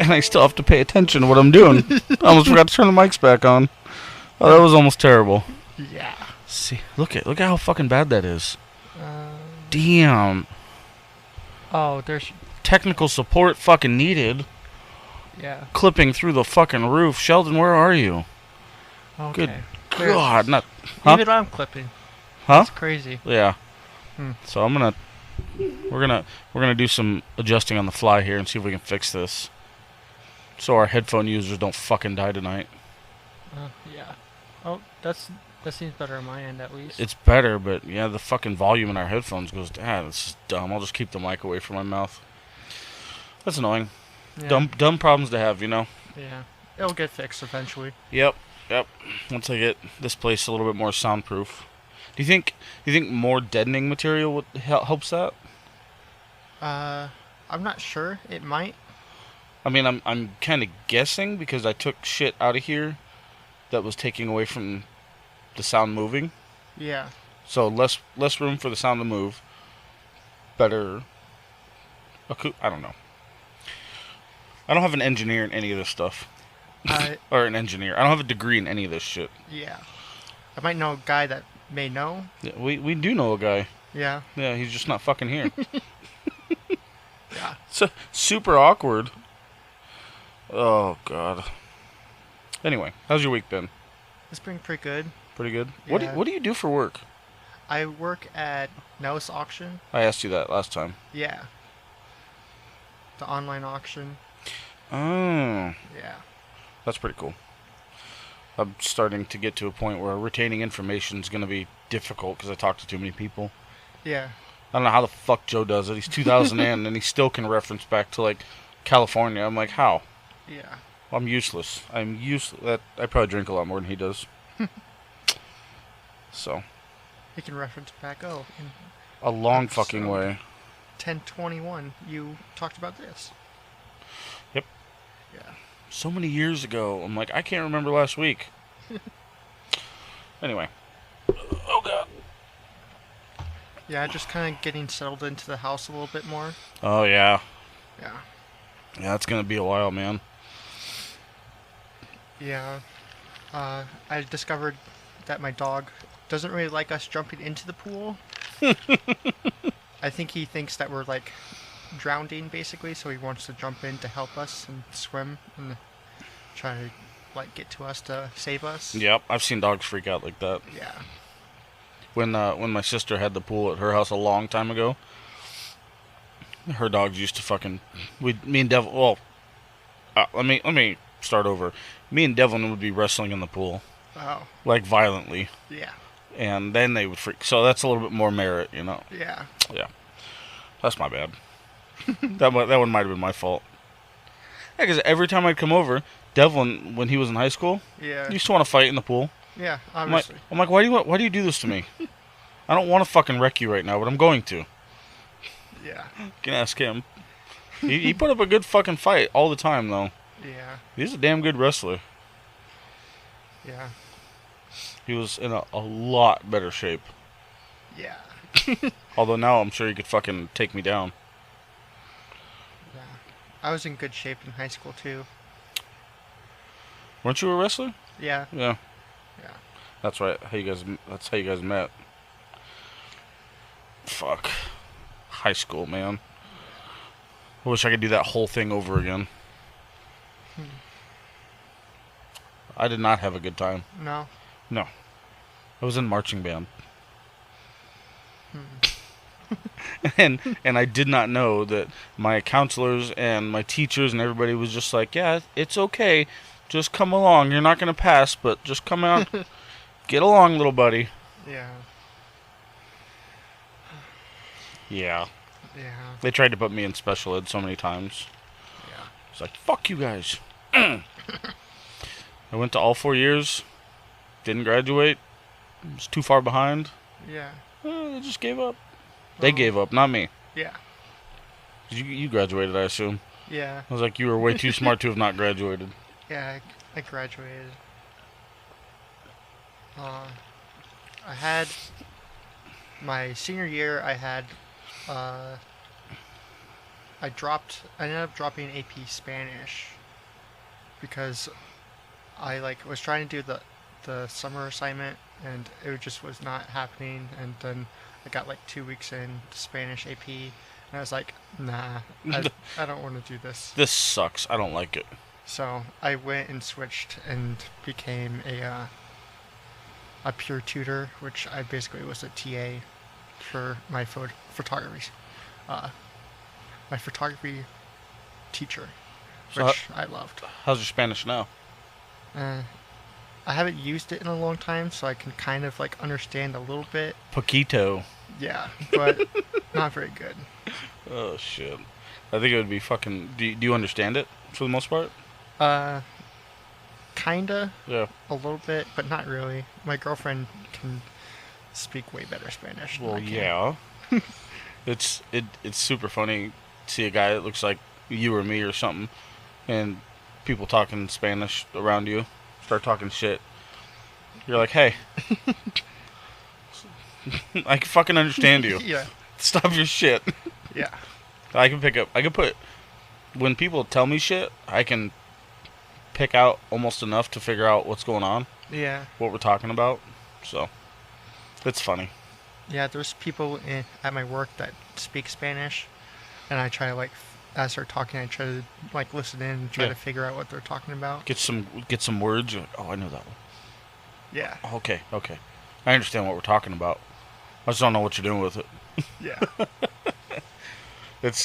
and I still have to pay attention to what I'm doing. I almost forgot to turn the mics back on. Oh, that was almost terrible. Yeah. See, look at how fucking bad that is. Um, Damn. oh, there's... Technical support fucking needed. Yeah. Clipping through the fucking roof. Sheldon, where are you? Okay. Good God, not... Huh? Even I'm clipping. Huh? That's crazy. Yeah. Hmm. So we're gonna do some adjusting on the fly here and see if we can fix this. So our headphone users don't fucking die tonight. Yeah. Oh, that seems better on my end at least. It's better, but yeah, the fucking volume in our headphones goes down. It's just dumb. I'll just keep the mic away from my mouth. That's annoying. Yeah. Dumb problems to have, you know. Yeah. It'll get fixed eventually. Yep. Once I get this place a little bit more soundproof. Do you think more deadening material helps that? I'm not sure. It might. I mean, I'm kind of guessing because I took shit out of here that was taking away from the sound moving. Yeah. So less room for the sound to move. Better. I don't know. I don't have an engineer in any of this stuff. Or an engineer. I don't have a degree in any of this shit. Yeah. I might know a guy that may know. Yeah, we do know a guy. Yeah. Yeah, he's just not fucking here. Yeah. So super awkward. Oh God. Anyway, how's your week been? It's been pretty good. Pretty good. Yeah. What do you do for work? I work at Nellis Auction. I asked you that last time. Yeah. The online auction. Oh. Yeah. That's pretty cool. I'm starting to get to a point where retaining information is going to be difficult because I talk to too many people. Yeah. I don't know how the fuck Joe does it. He's 2000 in and he still can reference back to like California. I'm like, how? Yeah. I'm useless. I probably drink a lot more than he does. So. He can reference back. Oh, in A long fucking way. 1021, you talked about this. Yep. Yeah. So many years ago. I'm like, I can't remember last week. Anyway. Oh God. Yeah, just kind of getting settled into the house a little bit more. Oh yeah. Yeah. Yeah, it's gonna be a while, man. Yeah. I discovered that my dog doesn't really like us jumping into the pool. I think he thinks that we're like drowning basically, so he wants to jump in to help us and swim and try to like get to us to save us. Yep, I've seen dogs freak out like that. Yeah. When my sister had the pool at her house a long time ago, her dogs used to fucking me and Devlin. Well, let me start over. Me and Devlin would be wrestling in the pool, Oh. like violently, Yeah. and then they would freak. So that's a little bit more merit, you know. Yeah. Yeah, that's my bad. that one might have been my fault. Yeah, because every time I'd come over, Devlin, when he was in high school, Yeah. used to want to fight in the pool. Yeah. I'm like, Obviously. why do you do this to me? I don't want to fucking wreck you right now, but I'm going to. Yeah. You can ask him. He put up a good fucking fight all the time, though. Yeah. He's a damn good wrestler. Yeah. He was in a lot better shape. Yeah. Although now I'm sure he could fucking take me down. Yeah. I was in good shape in high school too. Weren't you a wrestler? Yeah. Yeah. Yeah. That's right. That's how you guys met. Fuck. High school, man. I wish I could do that whole thing over again. I did not have a good time. No. No. I was in marching band. and I did not know that my counselors and my teachers and everybody was just like, yeah, it's okay. Just come along. You're not going to pass, but just come out. Get along, little buddy. Yeah. Yeah. Yeah. They tried to put me in special ed so many times. Yeah. It's like, fuck you guys. I went to all 4 years. Didn't graduate. Was too far behind. Yeah. They just gave up. They gave up, not me. Yeah. You graduated, I assume. Yeah. I was like, you were way too smart to have not graduated. Yeah, I graduated. I had my senior year. I ended up dropping AP Spanish because I like was trying to do the summer assignment and it just was not happening. And then I got like 2 weeks in Spanish AP, and I was like, nah, I don't want to do this. This sucks. I don't like it. So I went and switched and became a peer tutor, which I basically was a TA for my photography, uh, my photography teacher, So which I loved. how's your Spanish now? Uh, I haven't used it in a long time, so I can kind of like understand a little bit. Poquito. Yeah, but not very good. Oh shit. I think it would be fucking. Do you understand it for the most part? Uh, Kinda, Yeah. a little bit, but not really. My girlfriend can speak way better Spanish than Well, I can. yeah. It's super funny to see a guy that looks like you or me or something, and people talking Spanish around you start talking shit. You're like, hey, I can fucking understand you. Yeah, Stop your shit. yeah, I can pick up. I can put. When people tell me shit, I can pick out almost enough to figure out what's going on, yeah. what we're talking about. So, it's funny. Yeah, there's people at my work that speak Spanish, and I try to like, as they're talking, I try to like listen in and try Yeah. to figure out what they're talking about. Get some words. You're like, oh, I know that one. Yeah, Okay. I understand what we're talking about. I just don't know what you're doing with it. yeah,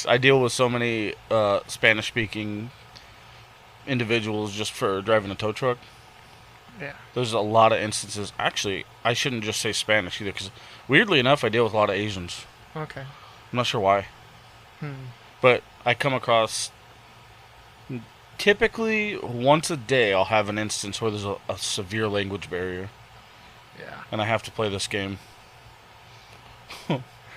I deal with so many Spanish speaking individuals just for driving a tow truck. yeah. There's a lot of instances. Actually, I shouldn't just say Spanish either, because weirdly enough, I deal with a lot of Asians. Okay. I'm not sure why, Hmm. but I come across typically once a day. I'll have an instance where there's a severe language barrier, Yeah. and I have to play this game.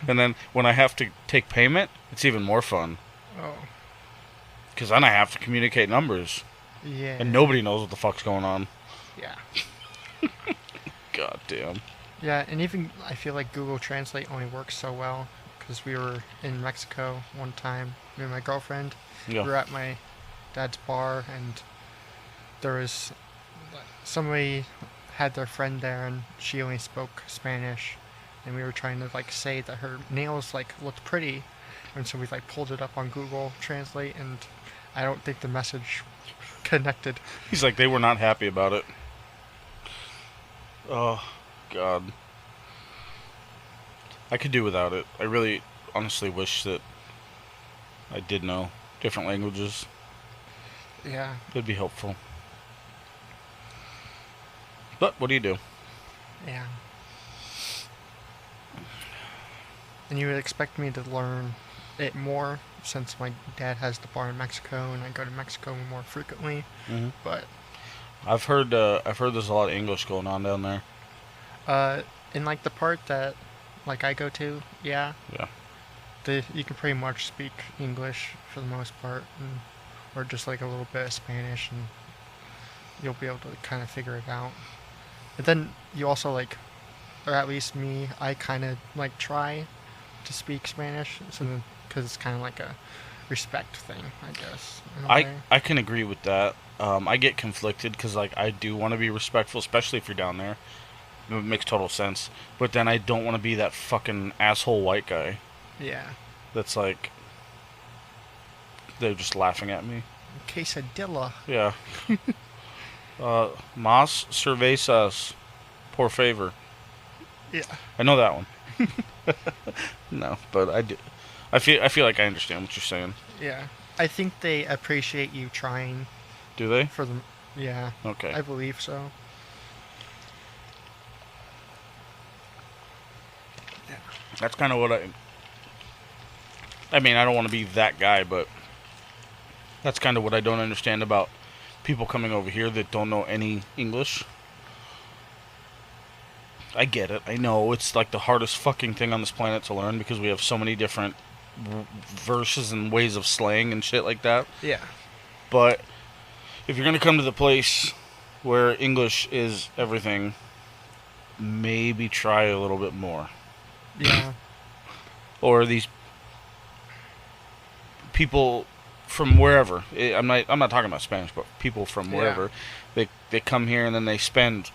And then when I have to take payment, it's even more fun, Oh. because then I have to communicate numbers, Yeah. and nobody knows what the fuck's going on. Yeah. God damn. Yeah, and even I feel like Google Translate only works so well because we were in Mexico one time, me and my girlfriend. Yeah. We were at my dad's bar, and there was somebody had their friend there, and she only spoke Spanish, and we were trying to like say that her nails like looked pretty, and so we like pulled it up on Google Translate, and I don't think the message connected. He's like, they were not happy about it. Oh, God. I could do without it. I really, honestly wish that I did know different languages. Yeah. It'd be helpful. But, what do you do? Yeah. And you would expect me to learn it more since my dad has the bar in Mexico and I go to Mexico more frequently. Mm-hmm. But I've heard there's a lot of English going on down there. in like the part that like I go to, yeah, Yeah. you can pretty much speak English for the most part, or just like a little bit of Spanish, and you'll be able to kind of figure it out. But then you also like, or at least me, I kind of like try to speak Spanish, so because it's kind of like a respect thing, I guess. In a way. I can agree with that. I get conflicted because like I do want to be respectful, especially if you're down there. It makes total sense. But then I don't want to be that fucking asshole white guy Yeah. that's like they're just laughing at me. Quesadilla. Yeah. Mas cervezas, por favor. Yeah. I know that one. No, but I do. I feel like I understand what you're saying. Yeah. I think they appreciate you trying Do they? for them. Yeah. Okay. I believe so. That's kind of what I mean, I don't want to be that guy, but that's kind of what I don't understand about people coming over here that don't know any English. I get it. I know it's like the hardest fucking thing on this planet to learn because we have so many different verses and ways of slang and shit like that. Yeah. But if you're going to come to the place where English is everything, maybe try a little bit more. Yeah. Or these people from wherever. I'm not talking about Spanish, but people from Yeah. wherever. They come here and then they spend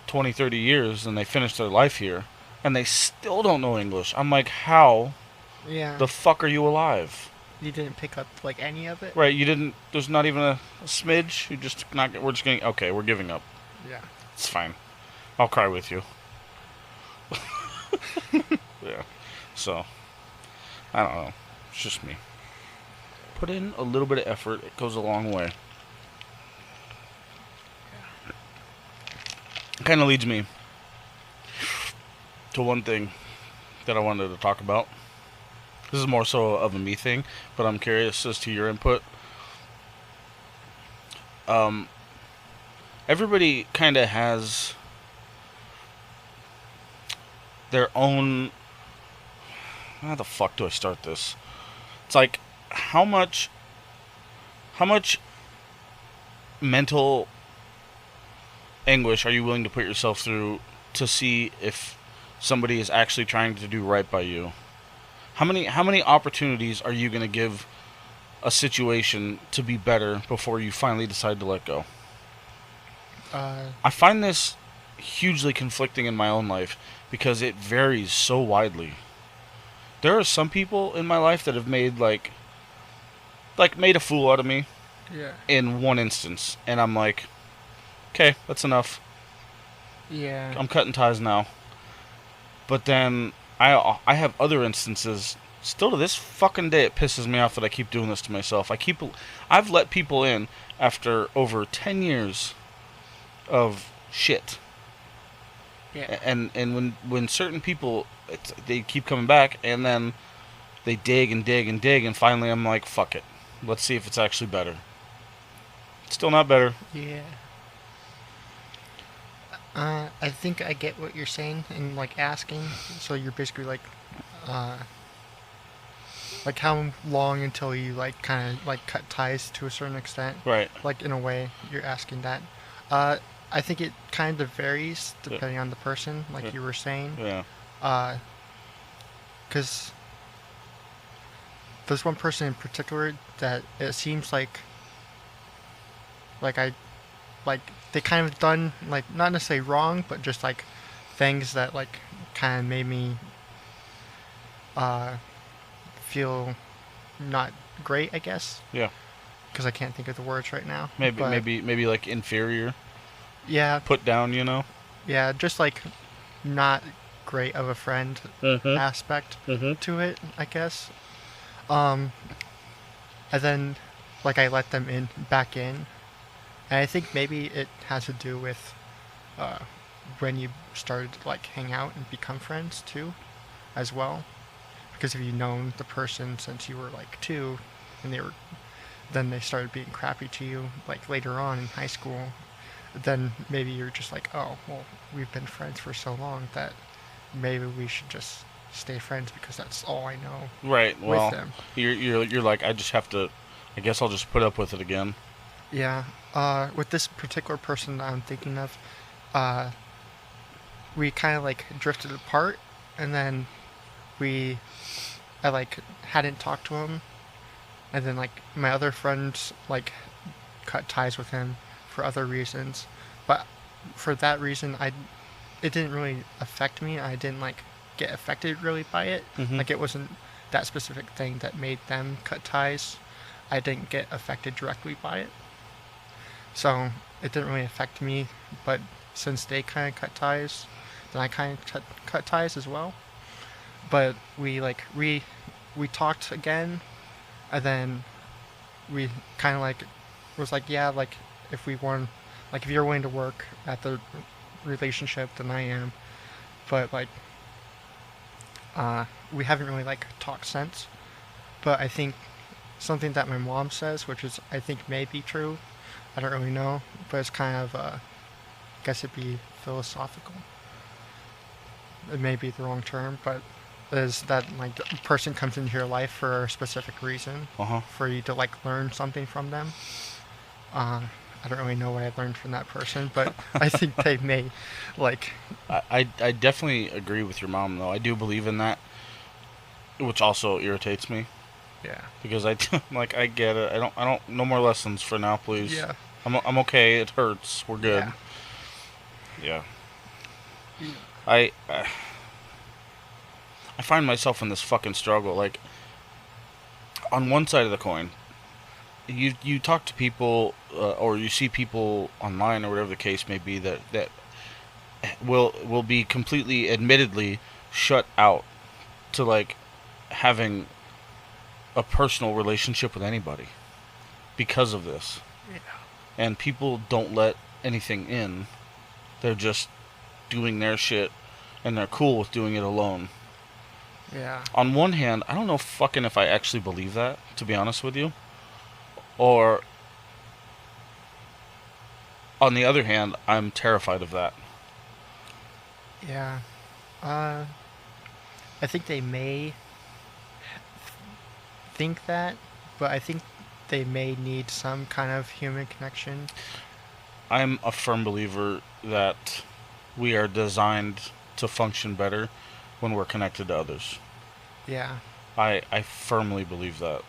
20, 30 years and they finish their life here and they still don't know English. I'm like, how Yeah. the fuck are you alive? You didn't pick up like any of it. Right, you didn't. There's not even a smidge. You just not. We're just getting. Okay, we're giving up. Yeah. It's fine. I'll cry with you. Yeah. So, I don't know. It's just me. Put in a little bit of effort. It goes a long way. Kind of leads me to one thing that I wanted to talk about. This is more so of a me thing, but I'm curious as to your input. Everybody kind of has their own. How the fuck do I start this? It's like how much mental anguish are you willing to put yourself through to see if somebody is actually trying to do right by you? How many opportunities are you going to give a situation to be better before you finally decide to let go? I find this hugely conflicting in my own life because it varies so widely. There are some people in my life that have made like made a fool out of me Yeah. in one instance, and I'm like, okay, that's enough. Yeah. I'm cutting ties now. But then I have other instances. Still to this fucking day, it pisses me off that I keep doing this to myself. I've let people in after over 10 years of shit. Yeah. And when certain people, they keep coming back, and then they dig and dig and dig, and finally I'm like, fuck it. Let's see if it's actually better. Still not better. Yeah. I think I get what you're saying and like asking. So you're basically like how long until you like kind of like cut ties to a certain extent. Right. Like in a way, you're asking that. I think it kind of varies depending on the person, like you were saying. Yeah. Because there's one person in particular that it seems like I like they kind of done like not necessarily wrong, but just like things that like kind of made me feel not great, I guess. Yeah. Because I can't think of the words right now. Maybe like inferior. Yeah. Put down, Yeah, just like not great of a friend aspect to it, I guess. And then like I let them back in. And I think maybe it has to do with when you started to like hang out and become friends too, as well. Because if you've known the person since you were like 2, and then they started being crappy to you like later on in high school, then maybe you're just like, oh, well, we've been friends for so long that maybe we should just stay friends because that's all I know. Right. Well, with them. You're like, I guess I'll just put up with it again. Yeah. With this particular person that I'm thinking of, we kind of like drifted apart, and then I like hadn't talked to him, and then like my other friends like cut ties with him for other reasons, but for that reason it didn't really affect me. I didn't like get affected really by it. Like it wasn't that specific thing that made them cut ties. I didn't get affected directly by it, so it didn't really affect me. But since they kind of cut ties, then I kind of cut ties as well. But we talked again, and then we kind of like was like, yeah, like if you're willing to work at the relationship, then I am. But like we haven't really like talked since. But I think something that my mom says, which is I think may be true, I don't really know, but it's kind of I guess it'd be philosophical. It may be the wrong term, but is that like a person comes into your life for a specific reason, for you to like learn something from them. I don't really know what I learned from that person, but I think they may like. I definitely agree with your mom though. I do believe in that, which also irritates me. Yeah. because I like I get it. I don't no more lessons for now, please. Yeah. I'm okay. It hurts. We're good. Yeah. Yeah. Yeah. I find myself in this fucking struggle. Like on one side of the coin, you talk to people or you see people online or whatever the case may be that will be completely admittedly shut out to like having a personal relationship with anybody because of this. Yeah. And people don't let anything in. They're just doing their shit and they're cool with doing it alone. Yeah. On one hand, I don't know fucking if I actually believe that, to be honest with you. Or on the other hand, I'm terrified of that. Yeah. Uh, I think they may think that, but I think they may need some kind of human connection. I'm a firm believer that we are designed to function better when we're connected to others. Yeah. I firmly believe that.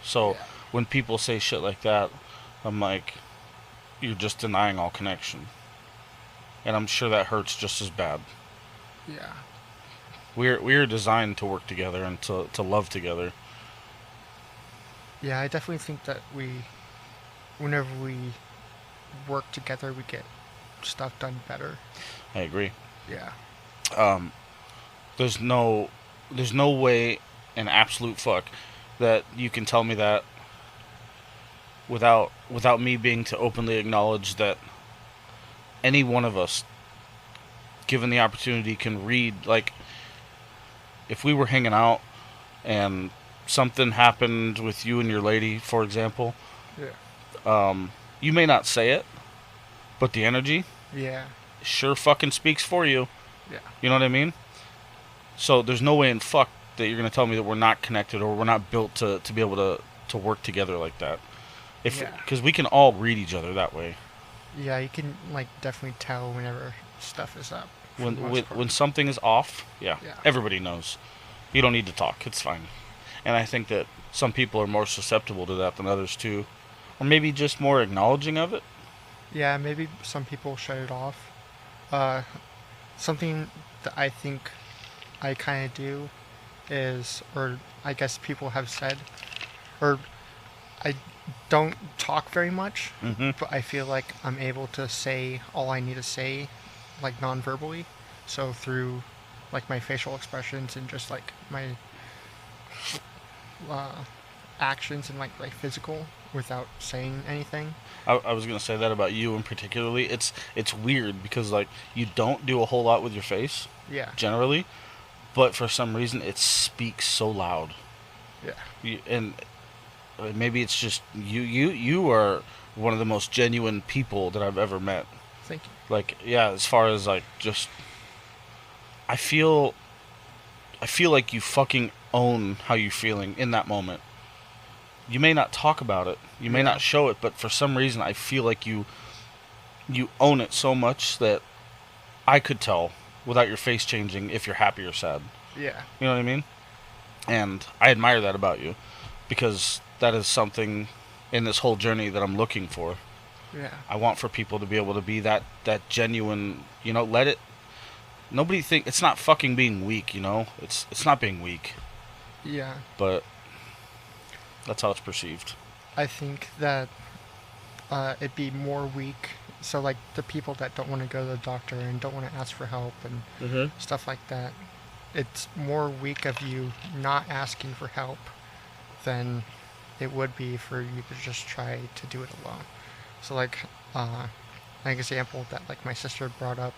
So Yeah. when people say shit like that, I'm like, you're just denying all connection. And I'm sure that hurts just as bad. Yeah. We're designed to work together and to love together. Yeah, I definitely think that whenever we work together, we get stuff done better. I agree. Yeah. Um, there's no there's no way an absolute fuck that you can tell me that without me being to openly acknowledge that any one of us given the opportunity can read, like if we were hanging out and something happened with you and your lady, for example, Yeah. you may not say it, but the energy Yeah. sure fucking speaks for you. Yeah. You know what I mean? So there's no way in fuck that you're gonna tell me that we're not connected or we're not built to be able to work together like that. If Yeah. because we can all read each other that way. Yeah, you can like definitely tell whenever stuff is up. For When the most when, part. when something is off, yeah, Yeah. everybody knows. You don't need to talk. It's fine. And I think that some people are more susceptible to that than others too, or maybe just more acknowledging of it. Yeah, maybe some people shut it off. Uh, Something that I think I kind of do is, or I guess people have said, or I don't talk very much, Mm-hmm. but I feel like I'm able to say all I need to say, like non-verbally. So through like my facial expressions and just like my uh, actions and like physical without saying anything. I was gonna say that about you in particularly. It's weird because like you don't do a whole lot with your face Yeah, generally, but for some reason it speaks so loud. yeah. And maybe it's just you are one of the most genuine people that I've ever met. Thank you. Like yeah, as far as like just I feel I feel like you fucking own how you're feeling in that moment. You may not talk about it, you may Yeah. not show it, but for some reason I feel like you own it so much that I could tell without your face changing if you're happy or sad. Yeah, You know what I mean? And I admire that about you because that is something in this whole journey that I'm looking for. yeah, I want for people to be able to be that genuine, let it nobody think it's not fucking being weak, It's not being weak, yeah. but that's how it's perceived. I think that it'd be more weak. So like the people that don't want to go to the doctor and don't want to ask for help and Mm-hmm. stuff like that, it's more weak of you not asking for help than it would be for you to just try to do it alone. So like an example that like my sister brought up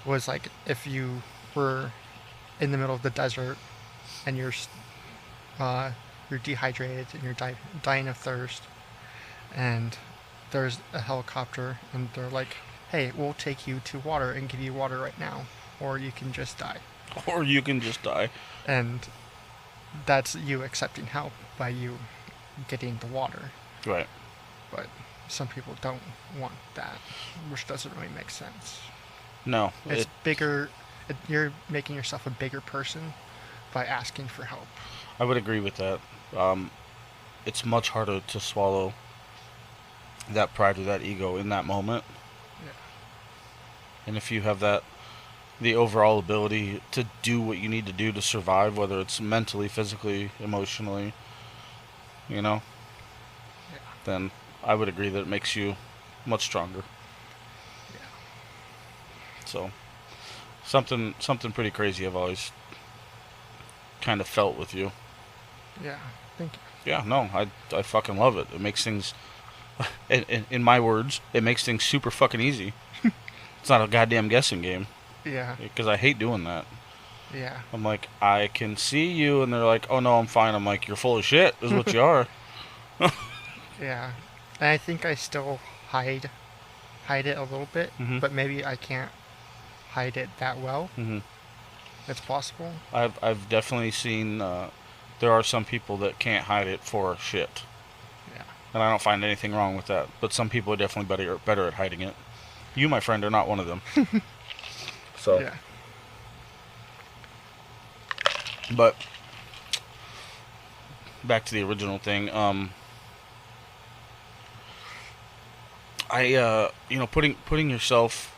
was like if you were in the middle of the desert and you're dehydrated and you're dying of thirst and there's a helicopter and they're like, hey, we'll take you to water and give you water right now, or you can just die. Or you can just die. And that's you accepting help by you getting the water. Right. But some people don't want that, which doesn't really make sense. No. It's bigger. You're making yourself a bigger person by asking for help. I would agree with that. it's much harder to swallow that pride or that ego in that moment. Yeah. And if you have the overall ability to do what you need to do to survive, whether it's mentally, physically, emotionally, you know, Yeah. then I would agree that it makes you much stronger. Yeah. So something pretty crazy I've always kind of felt with you. Yeah. Thank you. Yeah, no, I fucking love it. It makes things, in my words, it makes things super fucking easy. It's not a goddamn guessing game. Yeah. Because I hate doing that. Yeah. I'm like, I can see you, and they're like, oh no, I'm fine. I'm like, you're full of shit, is what you are. Yeah. And I think I still hide it a little bit, Mm-hmm. but maybe I can't hide it that well. Mm-hmm. It's possible. I've definitely seen, there are some people that can't hide it for shit. Yeah. And I don't find anything wrong with that. But some people are definitely better at hiding it. You, my friend, are not one of them. So, Yeah. but back to the original thing. Putting yourself.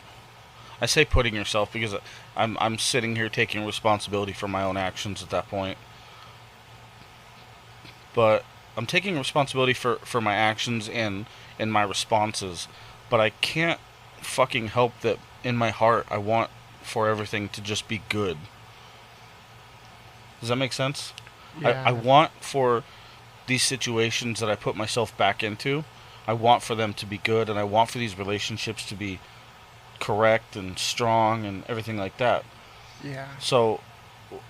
I say putting yourself because I'm sitting here taking responsibility for my own actions at that point. But I'm taking responsibility for my actions and my responses. But I can't fucking help that in my heart I want for everything to just be good. Does that make sense? Yeah. I want for these situations that I put myself back into, I want for them to be good, and I want for these relationships to be correct and strong and everything like that. Yeah. So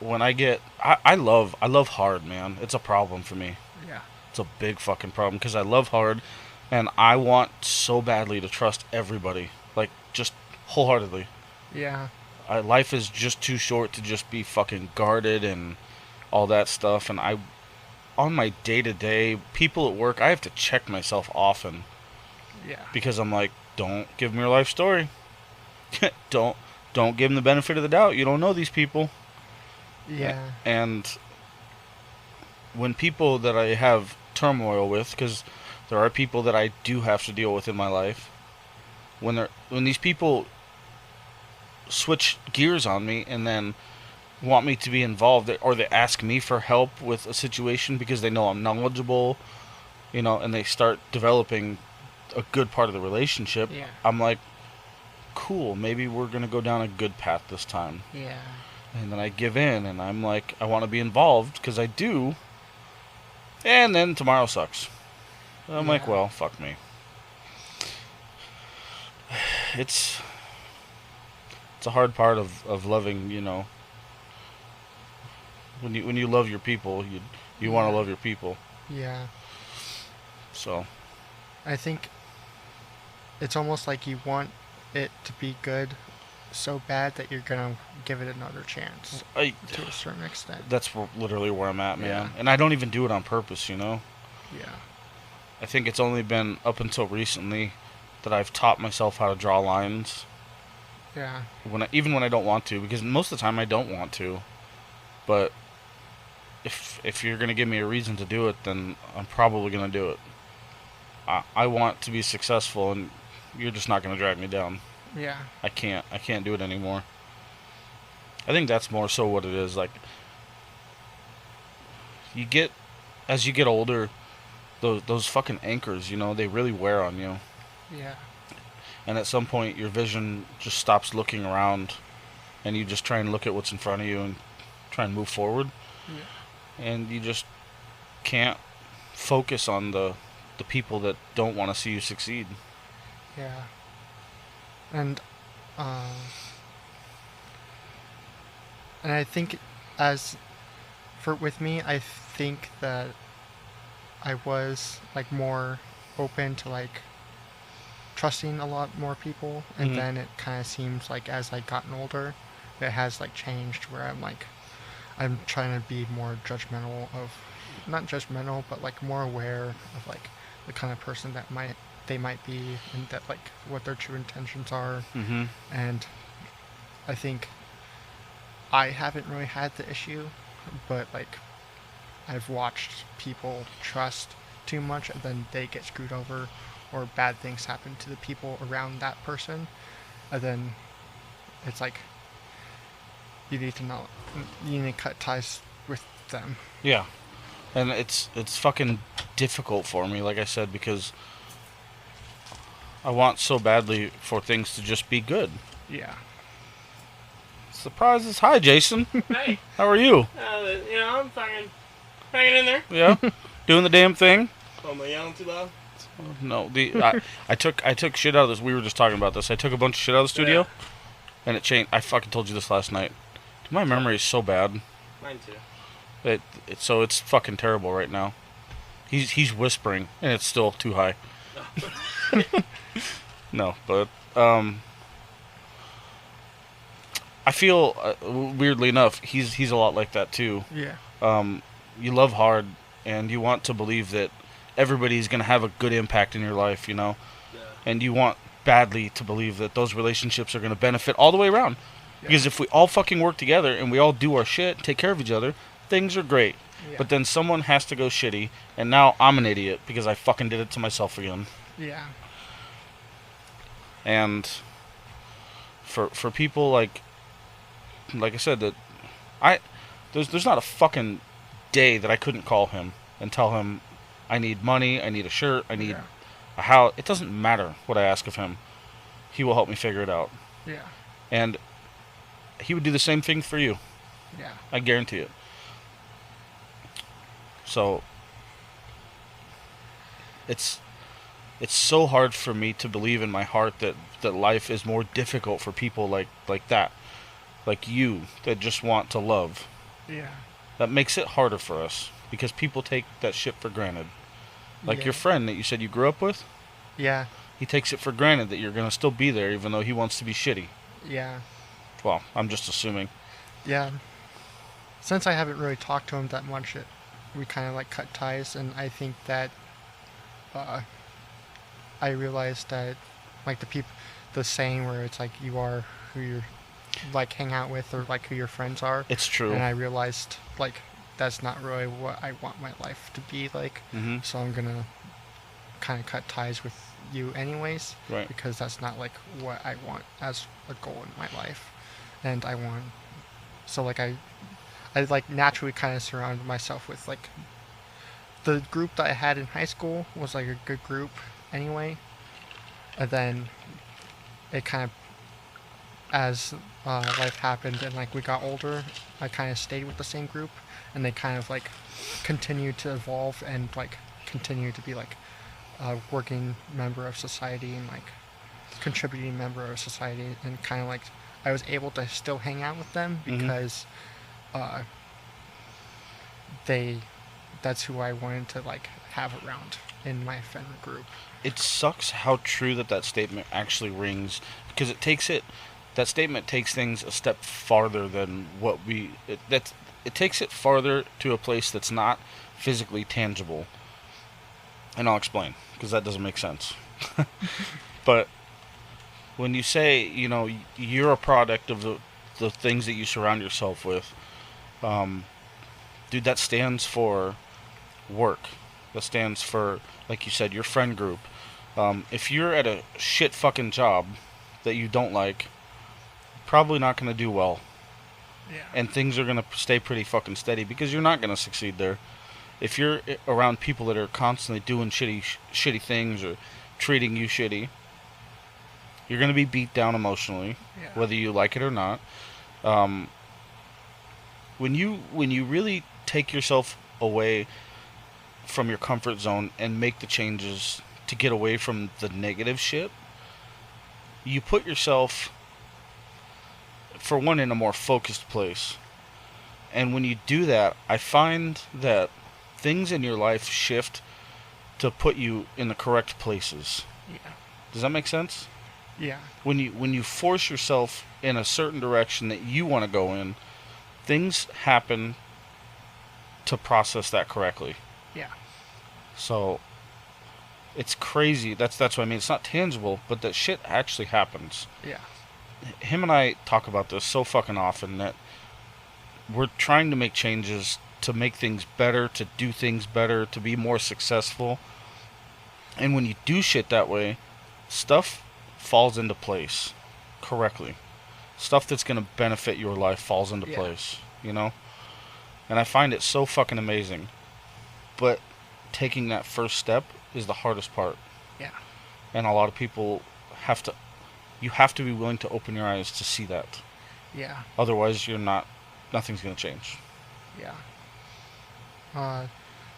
when I love hard, man. It's a problem for me. Yeah. It's a big fucking problem because I love hard, and I want so badly to trust everybody, like just wholeheartedly. Yeah. Life is just too short to just be fucking guarded and all that stuff. And on my day to day, people at work, I have to check myself often Yeah. because I'm like, don't give them your life story. don't don't give them the benefit of the doubt. You don't know these people. Yeah. And when people that I have turmoil with, because there are people that I do have to deal with in my life, when these people switch gears on me and then want me to be involved, or they ask me for help with a situation because they know I'm knowledgeable, and they start developing a good part of the relationship, Yeah. I'm like, cool, maybe we're going to go down a good path this time. Yeah. And then I give in and I'm like, I want to be involved because I do. And then tomorrow sucks. I'm like, Yeah. well, fuck me. It's a hard part of loving, when you love your people, you want to love your people. Yeah. So, I think it's almost like you want it to be good so bad that you're gonna give it another chance to a certain extent. that's literally where I'm at, man. Yeah. And I don't even do it on purpose, Yeah. I think it's only been up until recently that I've taught myself how to draw lines. Yeah. Even when I don't want to, because most of the time I don't want to. But if you're gonna give me a reason to do it, then I'm probably gonna do it. I want to be successful, and you're just not gonna drag me down. Yeah. I can't do it anymore. I think that's more so what it is. Like, as you get older, those fucking anchors, they really wear on you. Yeah. And at some point, your vision just stops looking around, and you just try and look at what's in front of you and try and move forward. Yeah. And you just can't focus on the people that don't want to see you succeed. Yeah. And uh, and I think with me, I think that I was like more open to like trusting a lot more people, and Mhm. then it kind of seems like as I gotten older, it has like changed where I'm trying to be more judgmental of, not judgmental, but like more aware of like the kind of person that they might be, and that like what their true intentions are. Mhm. And I think I haven't really had the issue, but like I've watched people trust too much and then they get screwed over, or bad things happen to the people around that person, and then it's like you need to know, you need to cut ties with them. Yeah. And it's fucking difficult for me, like I said, because I want so badly for things to just be good. Yeah. Surprises. Hi, Jason. Hey, How are you? I'm fucking hanging in there. Yeah? Doing the damn thing? Oh, am I yelling too loud? No. I took shit out of this. We were just talking about this. I took a bunch of shit out of the studio, and it changed. I fucking told you this last night. My memory is so bad. Mine too. So it's fucking terrible right now. He's whispering, and it's still too high. No, but I feel weirdly enough, he's a lot like that too. Yeah. You love hard, and you want to believe that everybody's gonna have a good impact in your life, you know, Yeah. and you want badly to believe that those relationships are gonna benefit all the way around. Yeah. Because if we all fucking work together and we all do our shit, take care of each other, things are great. Yeah. But then someone has to go shitty, and now I'm an idiot because I fucking did it to myself again. Yeah. And for people like I said, that there's not a fucking day that I couldn't call him and tell him I need money, I need a shirt, I need a house. It doesn't matter what I ask of him. He will help me figure it out. Yeah. And he would do the same thing for you. Yeah. I guarantee it. So it's so hard for me to believe in my heart that life is more difficult for people like that. Like you, that just want to love. Yeah. That makes it harder for us because people take that shit for granted. Like Yeah. your friend that you said you grew up with, Yeah. he takes it for granted that you're going to still be there even though he wants to be shitty. Yeah. Well, I'm just assuming. Yeah. Since I haven't really talked to him that much, we kind of like cut ties, and I think that I realized that like the saying where it's like you are who you're like hang out with, or like who your friends are. It's true. And I realized like that's not really what I want my life to be like. Mm-hmm. So I'm gonna kind of cut ties with you anyways, Right. because that's not like what I want as a goal in my life. And I want, so like I like naturally kind of surrounded myself with like the group that I had in high school was like a good group anyway. And then it kind of, as life happened and like we got older, I kind of stayed with the same group, and they kind of like continued to evolve and like continue to be like a working member of society and like contributing member of society, and kind of like I was able to still hang out with them because that's who I wanted to like have around in my friend group. It sucks how true that statement actually rings, because that statement takes things a step farther than what it takes it farther to a place that's not physically tangible. And I'll explain, because that doesn't make sense. But when you say, you know, you're a product of the things that you surround yourself with, dude, that stands for work. That stands for, like you said, your friend group. If you're at a shit fucking job that you don't like, probably not going to do well. Yeah. And things are going to stay pretty fucking steady because you're not going to succeed there. If you're around people that are constantly doing shitty things or treating you shitty, you're going to be beat down emotionally, whether you like it or not. When you really take yourself away from your comfort zone and make the changes to get away from the negative shit, you put yourself, for one, in a more focused place. And when you do that, I find that things in your life shift to put you in the correct places. Yeah. Does that make sense? Yeah. When you force yourself in a certain direction that you want to go in, things happen to process that correctly. Yeah. So it's crazy. That's what I mean. It's not tangible, but that shit actually happens. Yeah. Him and I talk about this so fucking often, that we're trying to make changes to make things better, to do things better, to be more successful. And when you do shit that way, stuff falls into place correctly. Stuff that's going to benefit your life falls into place, you know? And I find it so fucking amazing. But taking that first step is the hardest part. Yeah. And a lot of people you have to be willing to open your eyes to see that. Yeah. Otherwise, nothing's going to change. Yeah.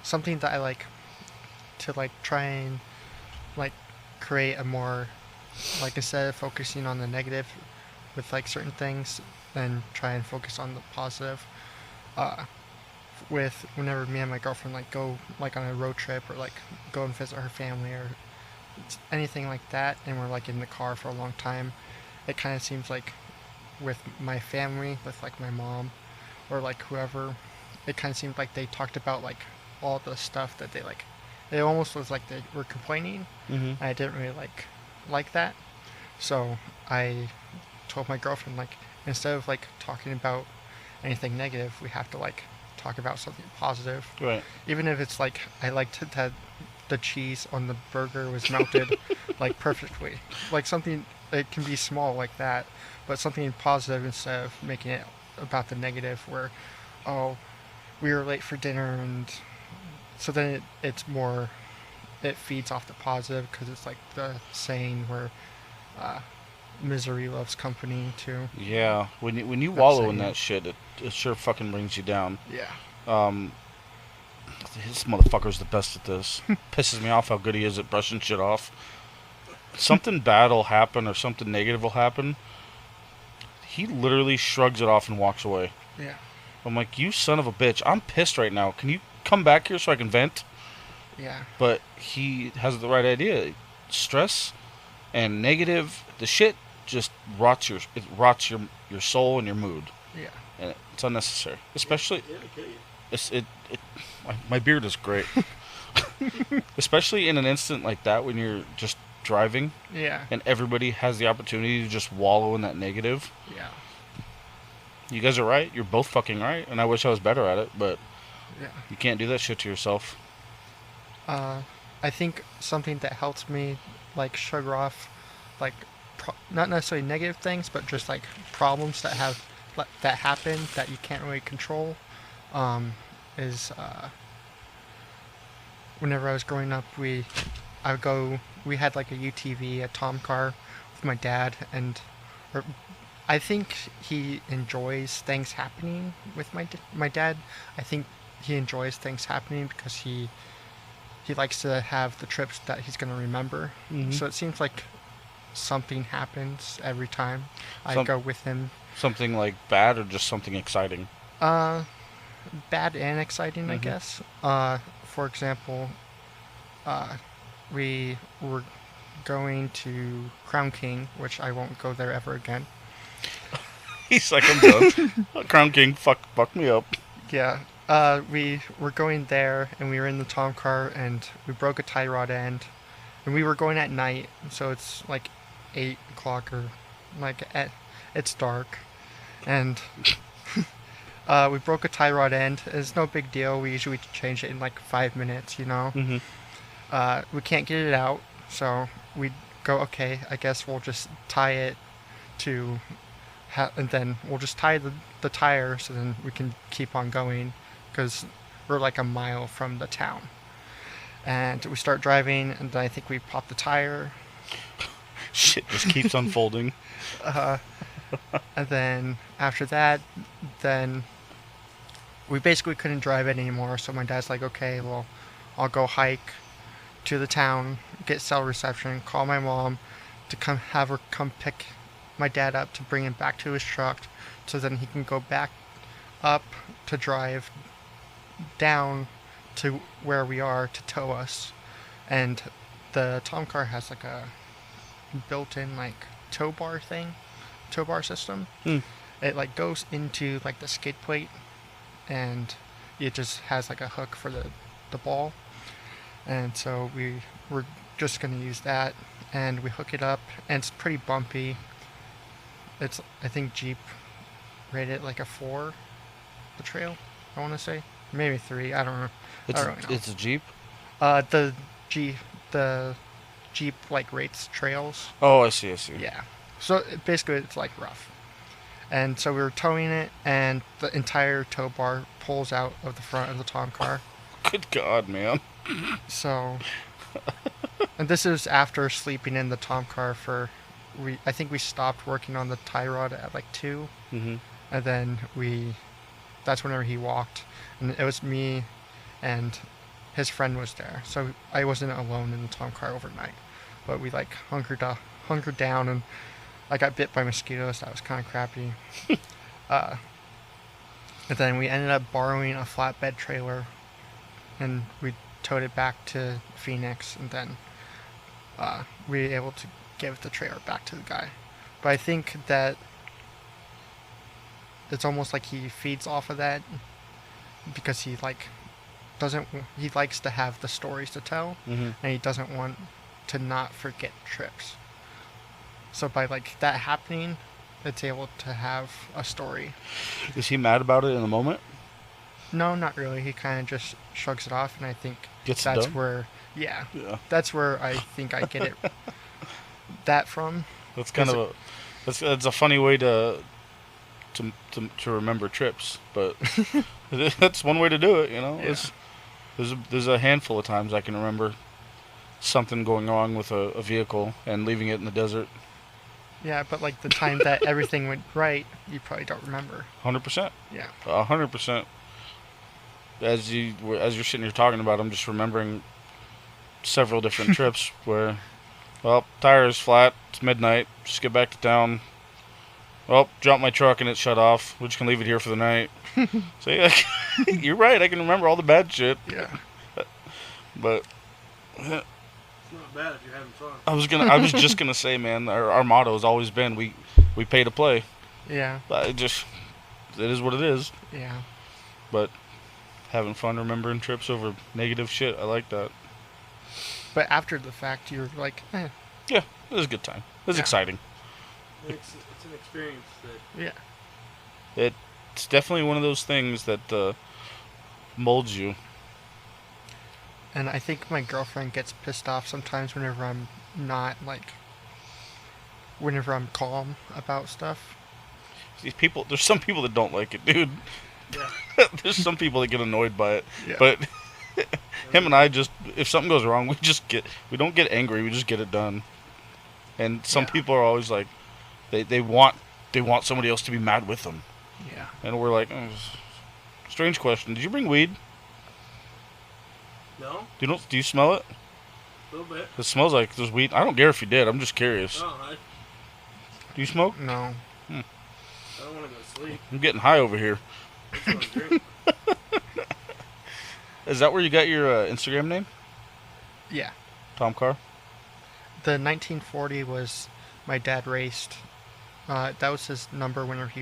Something that I like to like try and like create a more, like, instead of focusing on the negative with like certain things, then try and focus on the positive. With whenever me and my girlfriend like go like on a road trip or like go and visit her family or anything like that, and we're like in the car for a long time, it kind of seems like with my family, with like my mom or like whoever, it kind of seemed like they talked about like all the stuff that they like. It almost was like they were complaining, and I didn't really like that. So I told my girlfriend, like, instead of like talking about anything negative, we have to like talk about something positive. Right. Even if it's like I liked that the cheese on the burger was melted like perfectly. Like something, it can be small like that, but something positive instead of making it about the negative where, oh, we were late for dinner, and so then it's more, it feeds off the positive, because it's like the saying where misery loves company too. Yeah, when you wallow in that shit, it sure fucking brings you down. Yeah. This motherfucker's the best at this. Pisses me off how good he is at brushing shit off. Something bad will happen or something negative will happen. He literally shrugs it off and walks away. Yeah. I'm like, you son of a bitch, I'm pissed right now. Can you come back here so I can vent? Yeah. But he has the right idea. Stress and negative, the shit just rots your soul and your mood. Yeah. And it's unnecessary. Especially my beard is great. Especially in an instant like that when you're just driving. Yeah. And everybody has the opportunity to just wallow in that negative. Yeah. You guys are right. You're both fucking right. And I wish I was better at it, but yeah. You can't do that shit to yourself. I think something that helps me like shrug off, like not necessarily negative things, but just like problems that happen that you can't really control, is whenever I was growing up, we had like a UTV, a Tom car with my dad, and I think he enjoys things happening with my dad. I think he enjoys things happening because he likes to have the trips that he's going to remember. Mm-hmm. So it seems like something happens every time I go with him. Something like bad or just something exciting? Bad and exciting, I guess. For example, we were going to Crown King, which I won't go there ever again. He's like, I'm done. Crown King, fuck me up. Yeah. We were going there, and we were in the Tom car, and we broke a tie rod end, and we were going at night, so it's like 8 o'clock or it's dark, and we broke a tie rod end. It's no big deal. We usually change it in like 5 minutes, you know. Mm-hmm. We can't get it out, so we go, okay, I guess we'll just tie it to, and then we'll just tie the tire, so then we can keep on going. Because we're like a mile from the town. And we start driving, and I think we pop the tire. Shit just keeps unfolding. And then after that, then we basically couldn't drive it anymore. So my dad's like, okay, well, I'll go hike to the town, get cell reception, call my mom to have her come pick my dad up to bring him back to his truck, so then he can go back up to drive down to where we are to tow us. And the Tom car has like a built-in like tow bar system. It like goes into like the skid plate, and it just has like a hook for the ball, and so we're just gonna use that, and we hook it up, and it's pretty bumpy. I think Jeep rated like a 4, the trail, I want to say. maybe 3. I don't know. It's I don't really know. it's a Jeep. The Jeep like rates trails. Oh, I see. Yeah. So basically, it's like rough. And so we were towing it, and the entire tow bar pulls out of the front of the Tom car. Good God, man. So, and this is after sleeping in the Tom car for, I think we stopped working on the tie rod at like 2, Mm-hmm. and then that's whenever he walked, and it was me, and his friend was there, so I wasn't alone in the Tom car overnight, but we like hunkered down, and I got bit by mosquitoes. That was kind of crappy. And then we ended up borrowing a flatbed trailer, and we towed it back to Phoenix, and then we were able to give the trailer back to the guy. But I think that it's almost like he feeds off of that, because he likes to have the stories to tell, Mm-hmm. and he doesn't want to not forget trips. So by like that happening, it's able to have a story. Is he mad about it in the moment? No, not really. He kind of just shrugs it off, and I think Gets it that's done? where, yeah, Yeah. that's where I think I get it that from. That's kind of that's a funny way to remember trips, but that's one way to do it. You know, Yeah. there's a handful of times I can remember something going wrong with a vehicle and leaving it in the desert. Yeah, but like the time that everything went right, you probably don't remember. 100%. Yeah. 100%. As you're sitting here talking about, I'm just remembering several different trips where, well, tire is flat. It's midnight. Just get back to town. Well, drop my truck and it shut off. We're just gonna leave it here for the night. So yeah, you're right. I can remember all the bad shit. Yeah. But It's not bad if you're having fun. I was just gonna say, man, our motto has always been we pay to play. Yeah. But it is what it is. Yeah. But having fun remembering trips over negative shit, I like that. But after the fact, you're like, Yeah, it was a good time. It was Yeah. exciting. It's an experience that yeah. It's definitely one of those things that molds you. And I think my girlfriend gets pissed off sometimes whenever I'm not whenever I'm calm about stuff. There's some people that don't like it, dude. yeah. There's some people that get annoyed by it. Yeah. But him and I if something goes wrong, we don't get angry, we just get it done. And some Yeah. people are always like, they want somebody else to be mad with them. Yeah. And we're like, strange question. Did you bring weed? No, Do you smell it? a little bit. It smells like there's weed. I don't care if you did. I'm just curious. Oh, Do you smoke? No. I don't want to go to sleep. I'm getting high over here. I just want to drink. Is that where you got your Instagram name? Yeah. Tom Carr? The 1940 was my dad raced. That was his number whenever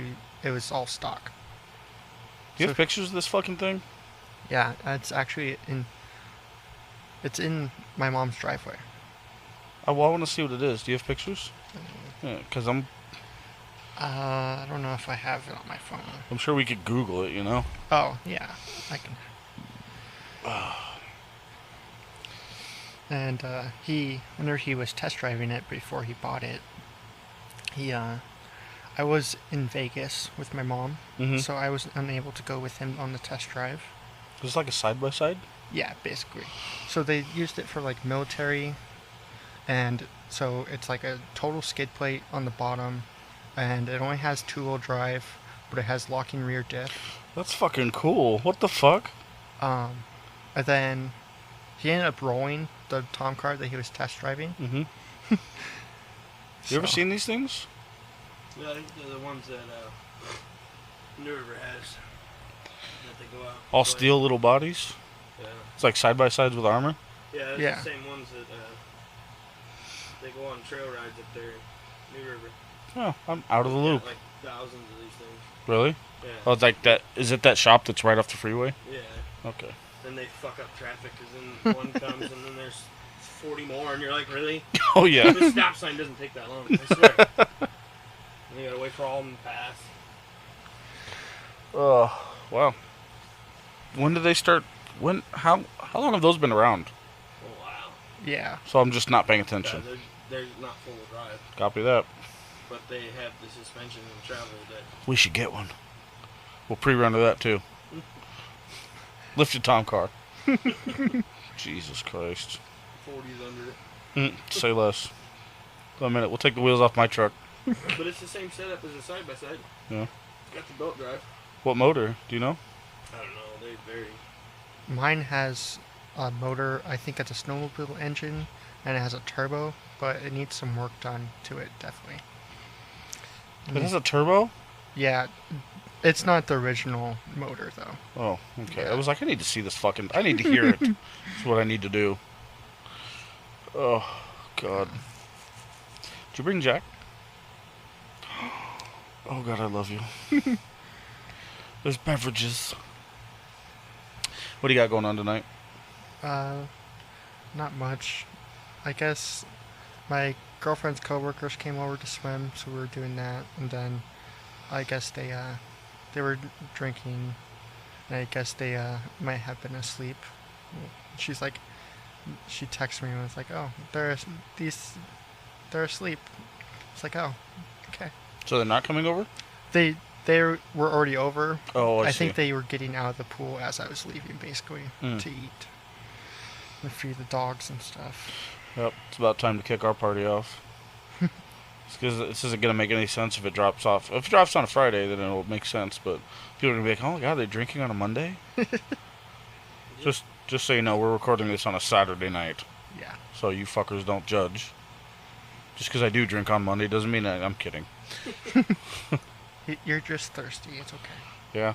it was all stock. Do you So- have pictures of this fucking thing? Yeah, it's actually it's in my mom's driveway. Oh, well, I want to see what it is. Do you have pictures? Yeah, because I don't know if I have it on my phone. I'm sure we could Google it, you know? Oh, yeah, I can. And whenever he was test driving it before he bought it, I was in Vegas with my mom, Mm-hmm. so I was unable to go with him on the test drive. It's like a side-by-side? Yeah, basically. So they used it for like military, and so it's like a total skid plate on the bottom, and it only has 2-wheel drive, but it has locking rear diff. That's fucking cool. What the fuck? And then he ended up rolling the Tom car that he was test driving. Mm-hmm. You ever So- seen these things? Yeah, I think they're the ones that New River has. That they go out. All play. steel little bodies? Yeah. It's like side-by-sides with armor? Yeah, it's Yeah. the same ones that they go on trail rides up there in New River. Oh, I'm out of the They've got, loop. like thousands of these things. Really? Yeah. Oh, it's like that. Is it that shop that's right off the freeway? Yeah. Okay. Then they fuck up traffic because then one comes and then there's 40 more and you're like, really? Oh, yeah. This stop sign doesn't take that long. I swear. And you gotta wait for all of them to pass. Oh, wow. when did they start? When? How long have those been around? Oh wow. Yeah. So I'm just not paying Yeah, attention. they're not full of drive, Copy that. but they have the suspension and travel that. We should get one. We'll pre-run to that too. Lifted Tom car. Jesus Christ. 40s under it. Say less. Wait a minute. We'll take the wheels off my truck. But it's the same setup as a side by side. Yeah. It's got the belt drive. What motor? Do you know? I don't know. They vary. Mine has a motor. I think it's a snowmobile engine, and it has a turbo, but it needs some work done to it, definitely. It has a turbo? Yeah. It's not the original motor, though. Oh, okay. Yeah. I was like, I need to see this fucking... I need to hear it. That's what I need to do. Oh, God. Did you bring Jack? Oh, God, I love you. There's beverages. What do you got going on tonight? Not much. I guess my girlfriend's coworkers came over to swim, so we were doing that, and then I guess they were drinking, and I guess they might have been asleep. She texted me and was like, "Oh, they're asleep." It's like, "Oh, okay." So they're not coming over? They were already over. Oh, I I see. think they were getting out of the pool as I was leaving, basically, to eat and feed the dogs and stuff. Yep, it's about time to kick our party off. Because this isn't going to make any sense if it drops off. If it drops on a Friday, then it'll make sense. But people are going to be like, oh my God, they're drinking on a Monday? Just so you know, we're recording this on a Saturday night. Yeah. So you fuckers don't judge. Just because I do drink on Monday doesn't mean I'm kidding. You're just thirsty. It's okay. Yeah.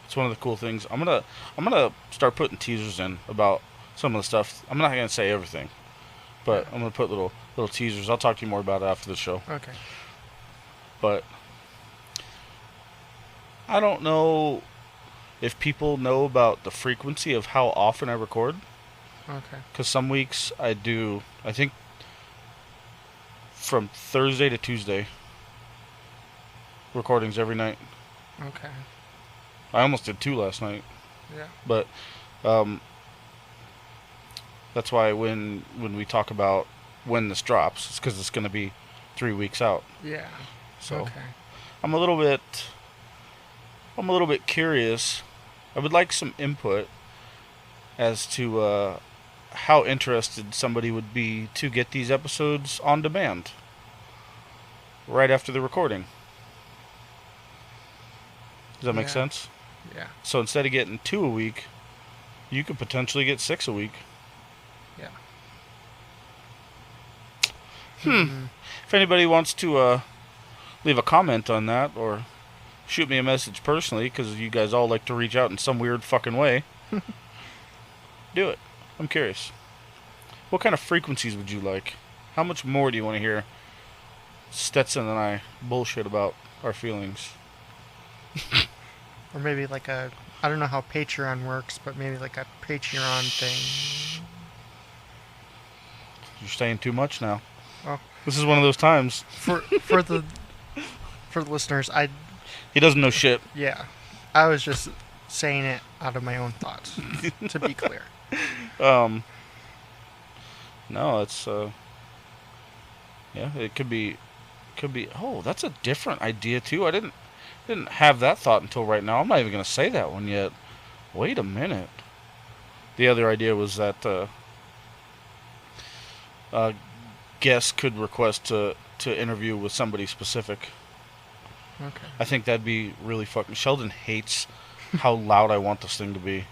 It's one of the cool things. I'm gonna start putting teasers in about some of the stuff. I'm not gonna say everything, but I'm gonna put little teasers. I'll talk to you more about it after the show. Okay. But I don't know if people know about the frequency of how often I record. Okay. Because some weeks I do, I think, from Thursday to Tuesday, recordings every night. Okay. I almost did 2 last night. Yeah. But that's why when we talk about when this drops, it's because it's going to be 3 weeks out. Yeah. So Okay. I'm a little bit curious. I would like some input as to how interested somebody would be to get these episodes on demand right after the recording. Does that make Yeah. sense? Yeah. So instead of getting 2 a week, you could potentially get 6 a week. Yeah. If anybody wants to leave a comment on that or shoot me a message personally, because you guys all like to reach out in some weird fucking way, do it. I'm curious. What kind of frequencies would you like? How much more do you want to hear Stetson and I bullshit about our feelings? Or maybe like I don't know how Patreon works, but maybe like a Patreon thing. You're saying too much now. Oh. This is one of those times. For the listeners, He doesn't know shit. yeah, I was just saying it out of my own thoughts. To be clear. No, it's yeah, it could be oh, that's a different idea too. I didn't have that thought until right now. I'm not even going to say that one yet. Wait a minute. The other idea was that guests could request to interview with somebody specific. Okay. I think that'd be really fucking... Sheldon hates how loud I want this thing to be.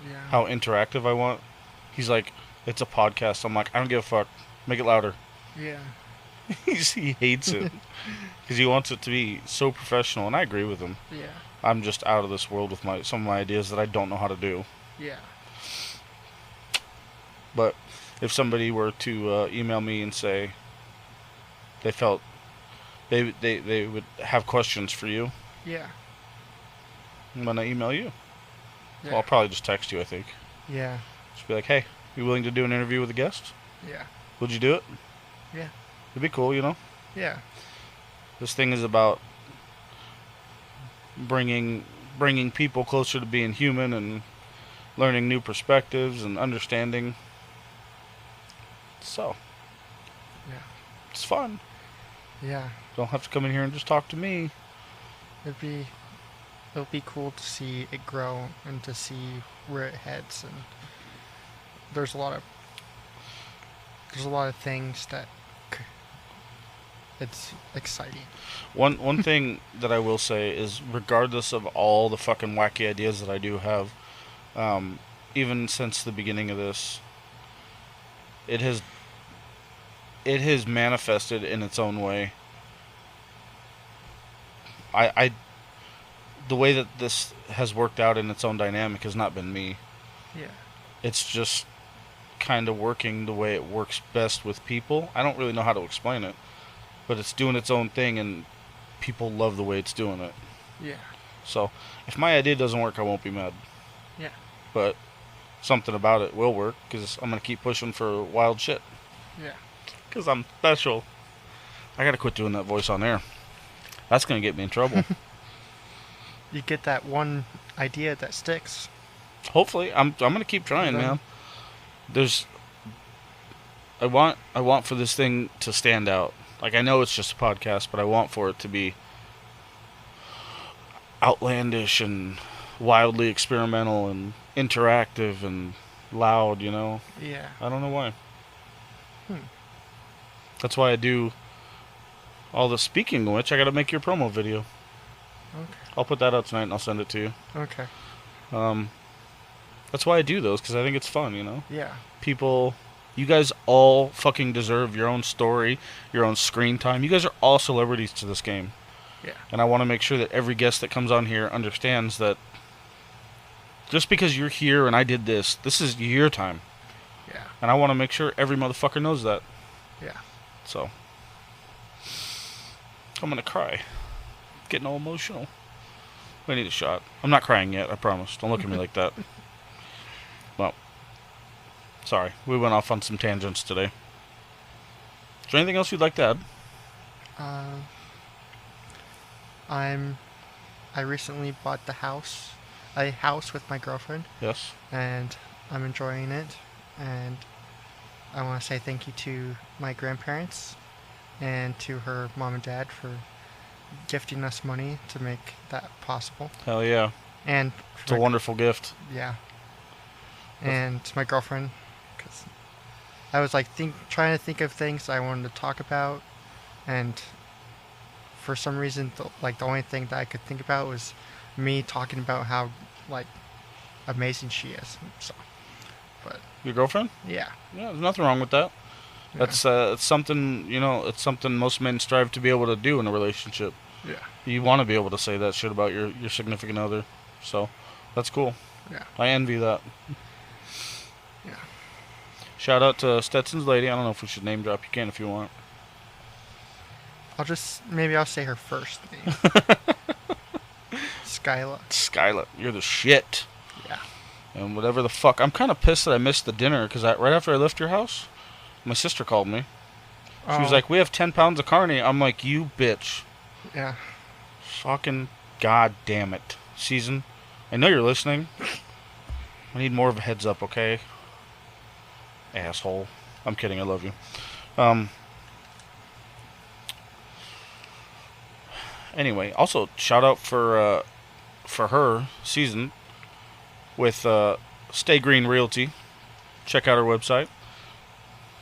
Yeah. How interactive I want. He's like, it's a podcast. I'm like, I don't give a fuck. Make it louder. Yeah. He hates it. Because he wants it to be so professional, and I agree with him. Yeah. I'm just out of this world with some of my ideas that I don't know how to do. Yeah. But if somebody were to email me and say they felt they would have questions for you, Yeah. I'm gonna email you. Yeah. Well, I'll probably just text you, I think. Yeah. Just be like, hey, you willing to do an interview with a guest? Yeah. Would you do it? Yeah. It'd be cool, you know? Yeah. This thing is about bringing bringing people closer to being human and learning new perspectives and understanding. So, Yeah. it's fun. Yeah. Don't have to come in here and just talk to me. It'll be cool to see it grow and to see where it heads, and there's a lot of things that it's exciting. One thing that I will say is, regardless of all the fucking wacky ideas that I do have, even since the beginning of this, it has manifested in its own way. The way that this has worked out in its own dynamic has not been me. Yeah. It's just kind of working the way it works best with people. I don't really know how to explain it, but it's doing its own thing, and people love the way it's doing it. Yeah. So, if my idea doesn't work, I won't be mad. Yeah. But something about it will work, because I'm going to keep pushing for wild shit. Yeah. Because I'm special. I got to quit doing that voice on air. That's going to get me in trouble. You get that one idea that sticks. Hopefully. I'm going to keep trying, man. I want for this thing to stand out. Like, I know it's just a podcast, but I want for it to be outlandish and wildly experimental and interactive and loud, you know? Yeah. I don't know why. That's why I do all the speaking, of which I gotta make your promo video. Okay. I'll put that out tonight and I'll send it to you. Okay. That's why I do those, because I think it's fun, you know? Yeah. People, you guys all fucking deserve your own story, your own screen time. You guys are all celebrities to this game. Yeah. And I want to make sure that every guest that comes on here understands that just because you're here and I did this is your time. Yeah. And I want to make sure every motherfucker knows that. Yeah. So, I'm gonna cry. Getting all emotional. I need a shot. I'm not crying yet, I promise. Don't look at me like that. Well, sorry. We went off on some tangents today. Is there anything else you'd like to add? I recently bought a house with my girlfriend, Yes. and I'm enjoying it. And I want to say thank you to my grandparents and to her mom and dad for gifting us money to make that possible. Hell yeah. And It's a wonderful gift. yeah. And to my girlfriend, because I was like trying to think of things I wanted to talk about, and for some reason, the only thing that I could think about was me talking about how amazing she is. So, but Your girlfriend? yeah, Yeah, there's nothing wrong with that. Yeah. It's something, it's something most men strive to be able to do in a relationship. yeah, You want to be able to say that shit about your significant other. So, that's cool. yeah, I envy that. yeah. Shout out to Stetson's lady. I don't know if we should name drop. You can if you want. Maybe I'll say her first name. Skyla. Skylar, you're the shit. Yeah. And whatever the fuck. I'm kind of pissed that I missed the dinner, because right after I left your house, my sister called me. She was like, we have 10 pounds of carne. I'm like, you bitch. Yeah. Fucking goddamn it. Season, I know you're listening. I need more of a heads up, okay? Asshole. I'm kidding, I love you. Anyway, also, shout out for her, Season, with Stay Green Realty. Check out her website.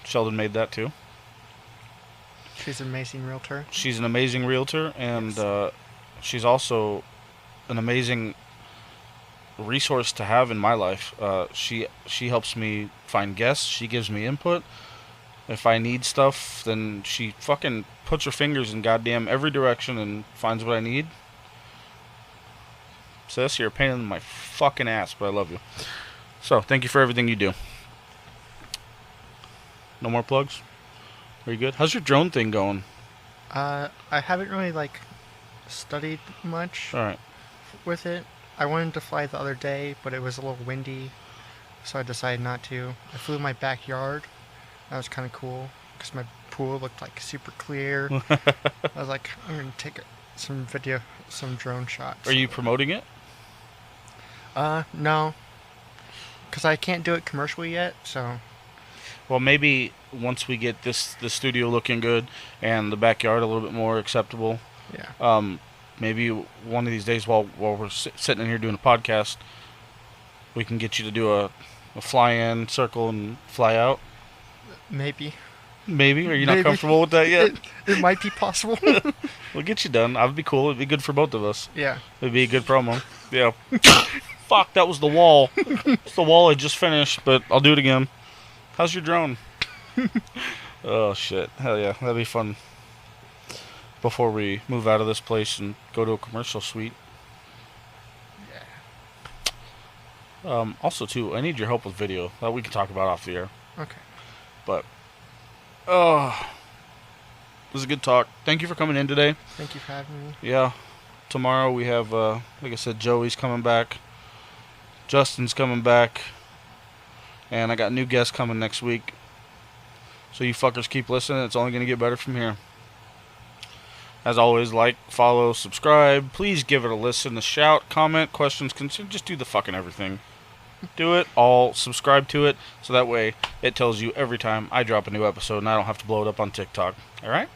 Sheldon made that too. She's an amazing realtor. She's an amazing realtor, and she's also an amazing resource to have in my life. She helps me find guests. She gives me input. If I need stuff, then she fucking puts her fingers in goddamn every direction and finds what I need. Sis, you're a pain in my fucking ass, but I love you. So, thank you for everything you do. No more plugs? Are you good? How's your drone thing going? I haven't really studied much Alright. with it. I wanted to fly the other day, but it was a little windy, so I decided not to. I flew in my backyard. That was kind of cool, because my pool looked super clear. I was like, I'm going to take some drone shots. Are you promoting it? No. Because I can't do it commercially yet, so... Well, maybe once we get the studio looking good and the backyard a little bit more acceptable, Yeah. maybe one of these days while we're sitting in here doing a podcast, we can get you to do a fly-in circle and fly out. Maybe. Maybe? Are you not Maybe. comfortable with that yet? It might be possible. We'll get you done. That would be cool. It'd be good for both of us. Yeah. It'd be a good promo. Yeah. Fuck, that was the wall. It's the wall I just finished, but I'll do it again. How's your drone? Oh, shit. Hell yeah. That'd be fun. Before we move out of this place and go to a commercial suite. Yeah. Also, too, I need your help with video. That we can talk about off the air. Okay. But, it was a good talk. Thank you for coming in today. Thank you for having me. Yeah. Tomorrow we have, like I said, Joey's coming back. Justin's coming back. And I got new guests coming next week. So you fuckers keep listening. It's only going to get better from here. As always, like, follow, subscribe. Please give it a listen, a shout, comment, questions, concerns. Just do the fucking everything. Do it all. Subscribe to it. So that way it tells you every time I drop a new episode and I don't have to blow it up on TikTok. Alright?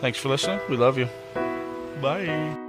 Thanks for listening. We love you. Bye.